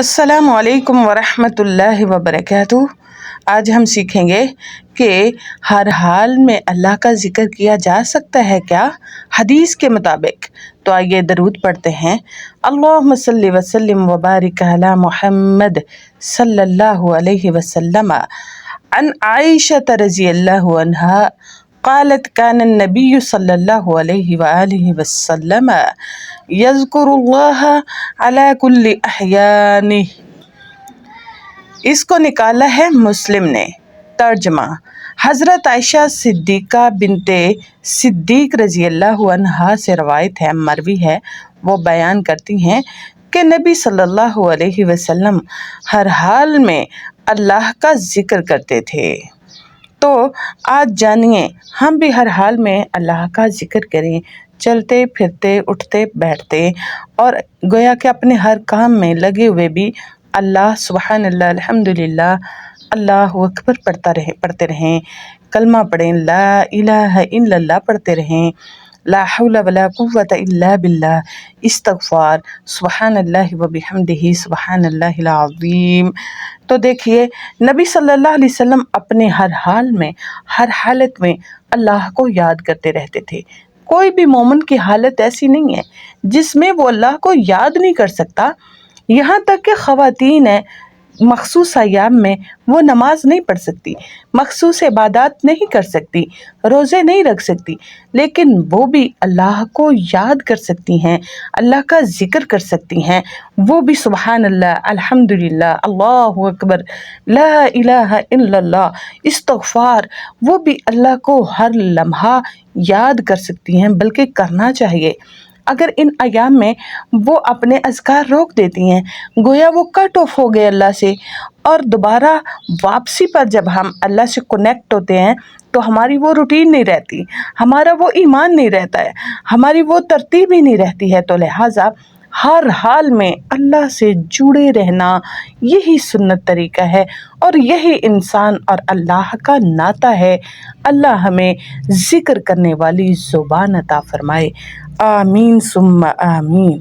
अस्सलामु अलैकुम वरहमतुल्लाहि वबरकातुह। आज हम सीखेंगे कि हर हाल में अल्लाह का ज़िक्र किया जा सकता है क्या, हदीस के मुताबिक। तो आइए दरूद पढ़ते हैं। अल्लाहुम्मा सल्लि वसल्लिम व बारिक अला मुहम्मद सल्लल्लाहु अलैहि वसल्लम। अन आयशा रज़ियल्लाहु अन्हा क़ालत कान नबी सल्लल्लाहु अलैहि व आलिहि वसल्लम यज़्कुरुल्लाह अला कुल्ली अहयानिह। इसको निकाला है मुस्लिम ने। तर्जमा: हज़रत आयशा सिद्दीक़ा बिनते सिद्दीक़ रज़ियल्लाहु अन्हा से रवायत है, मरवी है। वो बयान करती हैं कि नबी सल्लल्लाहु अलैहि वसल्लम हर हाल में अल्लाह का ज़िक्र करते थे। तो आज जानिए हम भी हर हाल में अल्लाह का ज़िक्र करें, चलते फिरते उठते बैठते, और गोया कि अपने हर काम में लगे हुए भी अल्लाह सुबहान अल्लाह अल्हम्दुलिल्लाह अल्लाहु अकबर पढ़ते रहें, कलमा पढ़ें, ला इलाहा इल्लल्लाह पढ़ते रहें, ला हौला वला कुव्वता इल्ला बिल्लाह, इस्तगफार, सुबहानल्लाहि व बिहम्दिही सुबहानल्लाहिल अज़ीम। तो देखिए नबी सल्लल्लाहु अलैहि वसल्लम अपने हर हाल में, हर हालत में अल्लाह को याद करते रहते थे। कोई भी मोमिन की हालत ऐसी नहीं है जिसमें वो अल्लाह को याद नहीं कर सकता। यहाँ तक कि ख़वातीन है, मखसूस अय्याम में वो नमाज नहीं पढ़ सकती, मखसूस इबादत नहीं कर सकती, रोज़े नहीं रख सकती, लेकिन वो भी अल्लाह को याद कर सकती हैं, अल्लाह का ज़िक्र कर सकती हैं। वो भी सुबहान अल्लाह, अल्हम्दुलिल्लाह, अल्लाहु अकबर, ला इलाहा इल्लल्लाह, इस्तगफार, वो भी अल्लाह को हर लम्हा याद कर सकती हैं, बल्कि करना चाहिए। अगर इन अयाम में वो अपने अज़कार रोक देती हैं, गोया वो कट ऑफ हो गए अल्लाह से, और दोबारा वापसी पर जब हम अल्लाह से कनेक्ट होते हैं तो हमारी वो रूटीन नहीं रहती, हमारा वो ईमान नहीं रहता है, हमारी वो तरतीब ही नहीं रहती है। तो लिहाजा हर हाल में अल्लाह से जुड़े रहना यही सुन्नत तरीका है, और यही इंसान और अल्लाह का नाता है। अल्लाह हमें ज़िक्र करने वाली ज़ुबान अता फ़रमाए। आमीन सुम्मा आमीन।